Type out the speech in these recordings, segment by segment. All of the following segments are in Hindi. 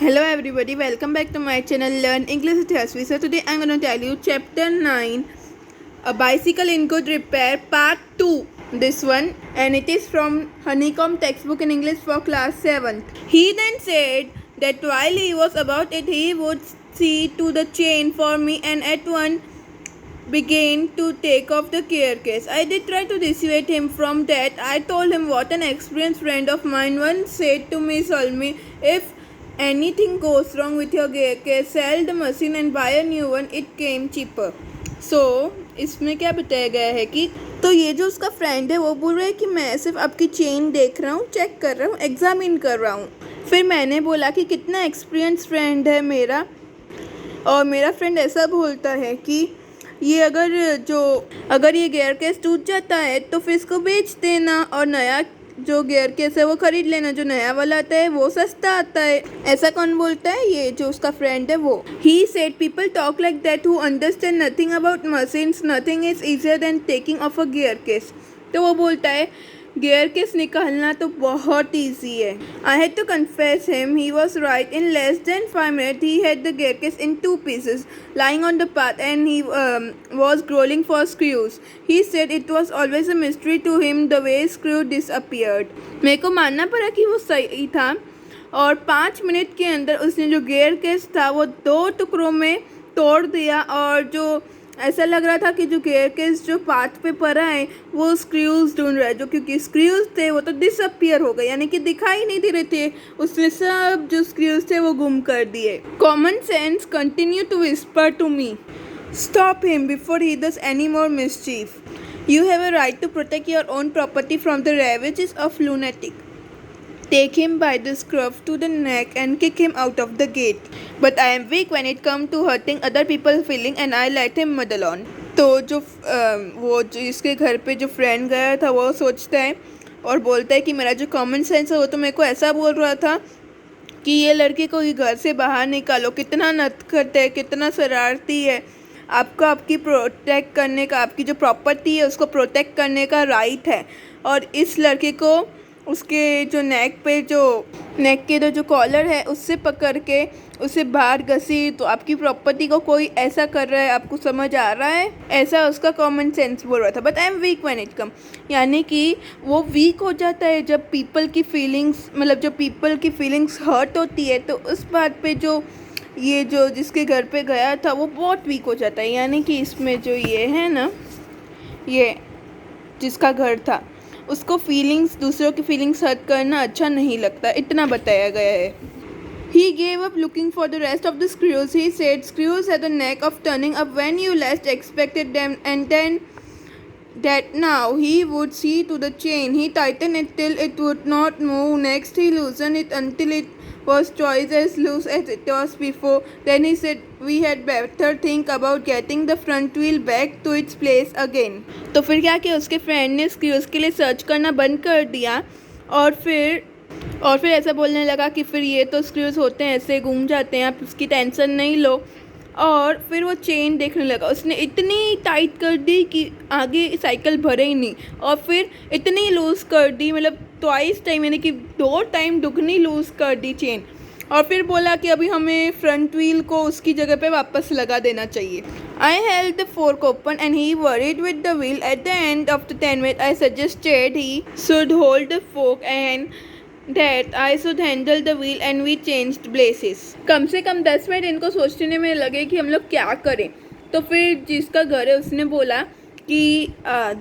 Hello everybody, welcome back to my channel Learn English with Yasvi. So today I'm going to tell you chapter 9, A Bicycle in Good Repair, part 2. This one, and it is from Honeycomb textbook in English for class 7th. He then said that while he was about it, he would see to the chain for me and at once began to take off the carcass. I did try to dissuade him from that. I told him what an experienced friend of mine once said to me, Salmi, if anything goes wrong with your carcass, sell the machine and buy a new one, it came cheaper. So इसमें क्या बताया गया है कि तो ये जो उसका फ्रेंड है वो बोल रहा है कि मैं सिर्फ आपकी चेन देख रहा हूँ, चेक कर रहा हूँ, एग्जामिन कर रहा हूँ. फिर मैंने बोला कि कितना एक्सपीरियंस फ्रेंड है मेरा, और मेरा फ्रेंड ऐसा बोलता है कि ये अगर ये गियर केस टूट जाता है तो फिर इसको बेच देना और नया जो गियर केस है वो खरीद लेना. जो नया वाला आता है वो सस्ता आता है. ऐसा कौन बोलता है? ये जो उसका फ्रेंड है वो. He said people talk like that who understand nothing about machines. Nothing is easier than taking of a gear case. तो वो बोलता है गियर केस निकालना तो बहुत ईजी है. I had to confess him he was right. In less than 5 minutes he had the gear case in 2 pieces lying on the path and he was growling for screws. He said it was always a mystery to him the way screw disappeared. मेरे को मानना पड़ा कि वो सही था और 5 मिनट के अंदर उसने जो गियर केस था वो 2 टुकड़ों में तोड़ दिया और जो ऐसा लग रहा था कि जो गियर केस जो पाथ पे पड़ा है वो स्क्रूज ढूंढ रहा है. जो क्योंकि स्क्रूज थे वो तो डिसअपियर हो गए, यानी कि दिखाई नहीं दे रहे थे. उसने सब जो स्क्रूज थे वो गुम कर दिए. Common sense continue to whisper to me, stop him before he does any more mischief. You have a right to protect your own property from the ravages of lunatic. Take him by the scruff to the neck and kick him out of the gate. But I am weak when it comes to hurting other people's feeling and I let him muddle on. तो जो वो जिसके घर पे जो फ्रेंड गया था वो सोचता है और बोलता है कि मेरा जो कॉमन सेंस है वो तो मेरे को ऐसा बोल रहा था कि ये लड़के को ये घर से बाहर निकालो, कितना नटखट है, कितना शरारती है. आपको आपकी प्रोटेक्ट करने का, आपकी जो प्रॉपर्टी है उसको प्रोटेक्ट करने का राइट है. और इस लड़के को उसके जो नेक के जो कॉलर है उससे पकड़ के उसे बाहर घसीट, तो आपकी प्रॉपर्टी को कोई ऐसा कर रहा है, आपको समझ आ रहा है? ऐसा उसका कॉमन सेंस बोल रहा था. But I am weak when it come, यानी कि वो वीक हो जाता है जब पीपल की फीलिंग्स हर्ट होती है. तो उस बात पे जो जिसके घर पे गया था वो बहुत वीक हो जाता है. यानी कि इसमें जो ये है ना, ये जिसका घर था उसको दूसरों की फीलिंग्स हर्ट करना अच्छा नहीं लगता, इतना बताया गया है. He gave up looking for the rest of the screws. He said screws had a knack of turning up when you least expected them, and then that now he would see to the chain. He tightened it till it would not move. Next he loosened it until it was twice as loose as it was before. Then he said we had better think about getting the front wheel back to its place again. तो फिर क्या किया उसके फ्रेंड ने स्क्रूज के लिए सर्च करना बंद कर दिया और फिर ऐसा बोलने लगा कि फिर ये तो स्क्रूज होते हैं, ऐसे घूम जाते हैं, आप उसकी टेंशन नहीं लो. और फिर वो चेन देखने लगा. उसने इतनी टाइट कर दी कि आगे साइकिल भरे ही नहीं, और फिर इतनी लूज़ कर दी, मतलब ट्वाइस टाइम, यानी कि 2 टाइम दुगनी लूज़ कर दी चेन. और फिर बोला कि अभी हमें फ्रंट व्हील को उसकी जगह पे वापस लगा देना चाहिए. I held the fork open and he worried with the wheel. At the end of the 10 minutes, I suggested he should hold the fork and that I should handle the wheel and we changed places. कम से कम 10 मिनट इनको सोचने में लगे कि हम लोग क्या करें. तो फिर जिसका घर है उसने बोला कि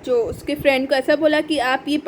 जो उसके फ्रेंड को ऐसा बोला कि आप ये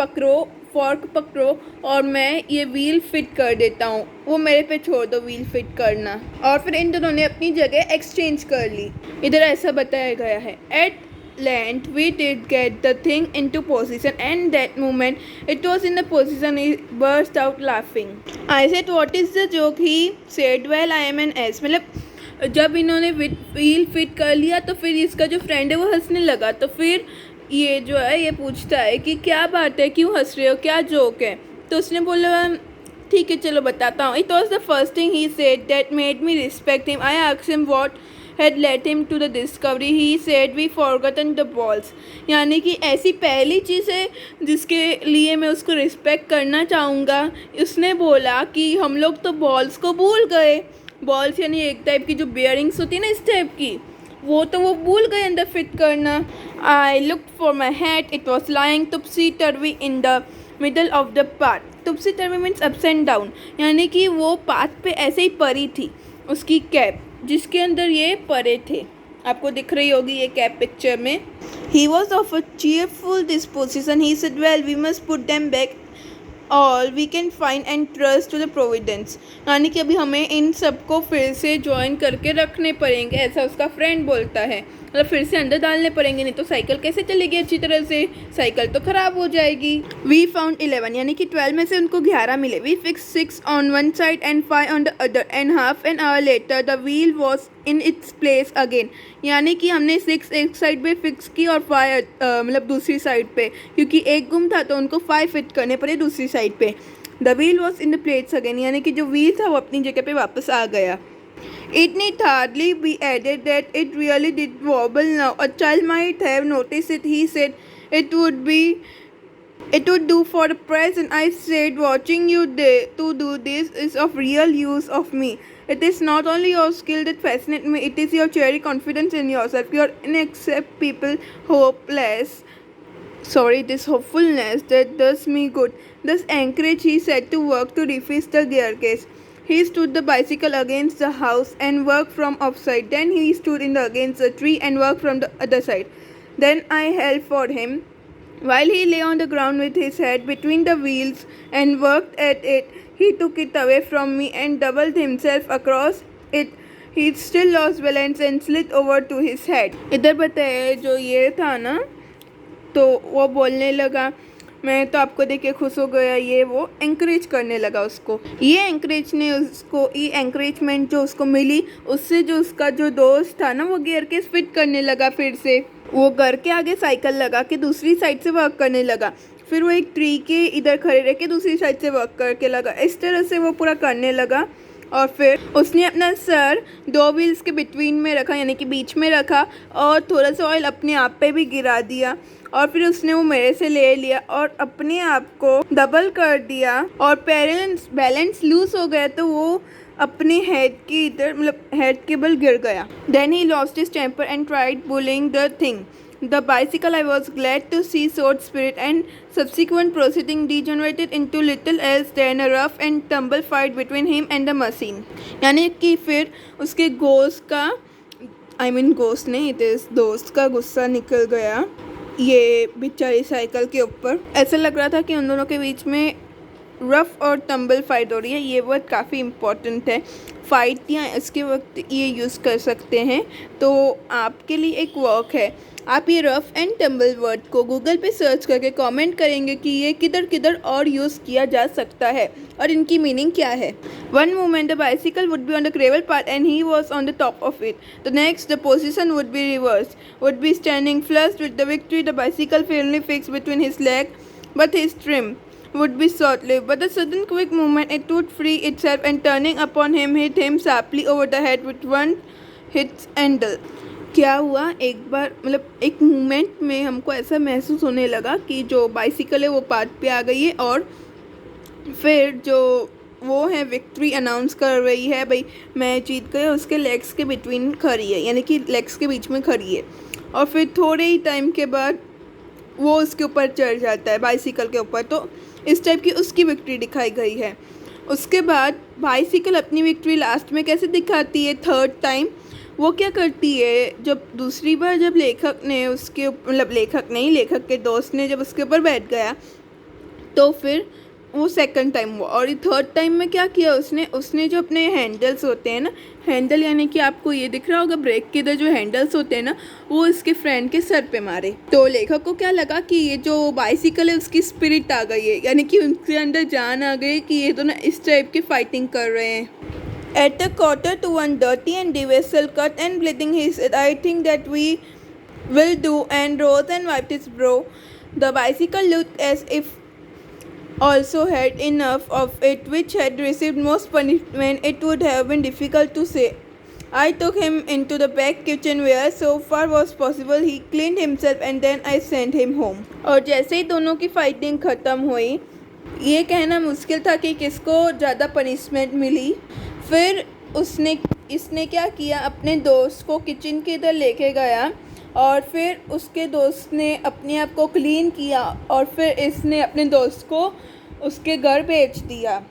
फॉर्क पकड़ो और मैं ये व्हील फिट कर देता हूँ, वो मेरे पे छोड़ दो व्हील फिट करना. और फिर इन दोनों ने अपनी जगह एक्सचेंज कर ली. इधर ऐसा बताया गया है. At length we did get the thing into position and that moment it was in the position he burst out laughing. I said what is the joke? He said well I am an ass. मतलब जब इन्होंने व्हील फिट कर लिया तो फिर इसका जो फ्रेंड है वो हंसने लगा. तो फिर ये जो है ये पूछता है कि क्या बात है, क्यों हंस रहे हो, क्या जोक है? तो उसने बोला ठीक है चलो बताता हूँ. It was the first thing he said that made me respect him. I asked him what had led him to the discovery. He said we forgotten the balls. यानी कि ऐसी पहली चीज़ है जिसके लिए मैं उसको रिस्पेक्ट करना चाहूँगा. उसने बोला कि हम लोग तो बॉल्स को भूल गए. बॉल्स यानी एक टाइप की जो बेयरिंग्स होती है ना इस टाइप की, वो तो वो भूल गए अंदर फिट करना. I looked for my hat. It was lying topsy turvy in the middle of the path. Topsy turvy means ups and down, यानी कि वो पाथ पे ऐसे ही पड़ी थी उसकी कैप, जिसके अंदर ये पड़े थे. आपको दिख रही होगी ये कैप पिक्चर में. He was of a cheerful disposition. He said well we must put them back all we can find and trust to the providence. यानी कि अभी हमें इन सबको फिर से ज्वाइन करके रखने पड़ेंगे, ऐसा उसका फ्रेंड बोलता है. मतलब फिर से अंदर डालने पड़ेंगे, नहीं तो साइकिल कैसे चलेगी अच्छी तरह से, साइकिल तो ख़राब हो जाएगी. वी फाउंड 11, यानी कि 12 में से उनको 11 मिले. We fix 6 on one side and 5 on the other end half an hour later the wheel was in its place again. यानी कि हमने 6 एक साइड पे फिक्स की और 5 मतलब दूसरी साइड पे, क्योंकि एक गुम था तो उनको 5 फिट करने पड़े दूसरी साइड पे. The wheel was in the place again, यानी कि जो व्हील था वो अपनी जगह पे वापस आ गया. It need hardly be added that it really did wobble now. A child might have noticed it. He said it would do for the present. I said watching you to do this is of real use of me. It is not only your skill that fascinates me, it is your cherry confidence in yourself. Your inaccept people hopeless. Sorry, it is hopefulness that does me good. Thus encouraged, he set to work to refix the gear case. He stood the bicycle against the house and worked from offside. Then he stood against the tree and worked from the other side. Then I held for him while he lay on the ground with his head between the wheels and worked at it. He took it away from me and doubled himself across it. He still lost balance and slid over to his head. इधर बताए जो ये था ना, तो वो बोलने लगा, मैं तो आपको देख के खुश हो गया. ये वो एंकरेज करने लगा उसको. ये एंकरेजमेंट जो उसको मिली, उससे जो उसका जो दोस्त था ना वो गियर के फिट करने लगा. फिर से वो घर के आगे साइकिल लगा के दूसरी साइड से वर्क करने लगा. फिर वो एक ट्री के इधर खड़े रह के दूसरी साइड से वर्क करके लगा. इस तरह से वो पूरा करने लगा. और फिर उसने अपना सर 2 व्हील्स के बिटवीन में रखा, यानी कि बीच में रखा, और थोड़ा सा ऑयल अपने आप पे भी गिरा दिया. और फिर उसने वो मेरे से ले लिया और अपने आप को डबल कर दिया. और बैलेंस लूज हो गया तो वो अपने हेड की इधर मतलब हेड के बल गिर गया. Then he lost his temper and tried bullying the thing. The bicycle, I was glad to see, showed spirit, and subsequent proceeding degenerated into little else than a rough and tumble fight between him and the machine. यानी कि फिर उसके घोस्ट नहीं, इस दोस्त का गुस्सा निकल गया ये बेचारी साइकिल के ऊपर. ऐसा लग रहा था कि उन दोनों के बीच में रफ़ और टम्बल फाइट हो रही है. ये वर्ड काफ़ी इम्पॉर्टेंट है. फाइट या इसके वक्त ये यूज़ कर सकते हैं. तो आपके लिए एक वर्क है, आप ये रफ़ एंड टम्बल वर्ड को गूगल पे सर्च करके कमेंट करेंगे कि ये किधर किधर और यूज़ किया जा सकता है और इनकी मीनिंग क्या है. One moment the bicycle would be on the gravel path and he was on the top of it. The next the position would be reverse, would be standing flush with the victory. The bicycle firmly fixed between his leg, but his trim would be short-lived. But the sudden quick movement, it would free itself and turning upon him hit him sharply over the head with one hit handle. क्या हुआ, एक बार मतलब एक मोमेंट में हमको ऐसा महसूस होने लगा कि जो बाइसिकल है वो पाथ पे आ गई है और फिर जो वो है विक्ट्री अनाउंस कर रही है, भाई मैं जीत गई. उसके लेग्स के बिटवीन खड़ी है, यानी कि लेग्स के बीच में खड़ी है. और फिर थोड़े ही टाइम के बाद वो उसके ऊपर चढ़ जाता है बाइसिकल के ऊपर. तो इस टाइप की उसकी विक्ट्री दिखाई गई है. उसके बाद बाइसिकल अपनी विक्ट्री लास्ट में कैसे दिखाती है, थर्ड टाइम वो क्या करती है, जब दूसरी बार जब लेखक ने उसके मतलब लेखक के दोस्त ने जब उसके ऊपर बैठ गया तो फिर वो सेकंड टाइम हुआ. और थर्ड टाइम में क्या किया उसने जो अपने हैंडल्स होते हैं ना, हैंडल यानी कि आपको ये दिख रहा होगा ब्रेक के इधर जो हैंडल्स होते हैं ना, वो इसके फ्रेंड के सर पे मारे. तो लेखक को क्या लगा कि ये जो बाइसिकल है उसकी स्पिरिट आ गई है, यानी कि उनके अंदर जान आ गई कि ये तो ना इस टाइप की फाइटिंग कर रहे हैं. At 1:45, dirty and vessel cut and bleeding, he said, I think that we will do, and rose and wiped his brow. The bicycle looked as if also had enough of it which had received most punishment. It would have been difficult to say. I took him into the back kitchen where so far was possible he cleaned himself and then I sent him home. और जैसे ही दोनों की फाइटिंग ख़त्म हुई, ये कहना मुश्किल था कि किसको ज़्यादा पनिशमेंट मिली। फिर इसने क्या किया, अपने दोस्त को किचन के इधर लेके गया और फिर उसके दोस्त ने अपने आप को क्लीन किया और फिर इसने अपने दोस्त को उसके घर भेज दिया।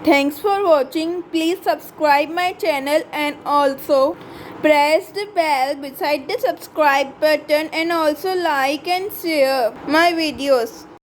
Thanks for watching. Please subscribe my channel and also press the bell beside the subscribe button and also like and share my videos.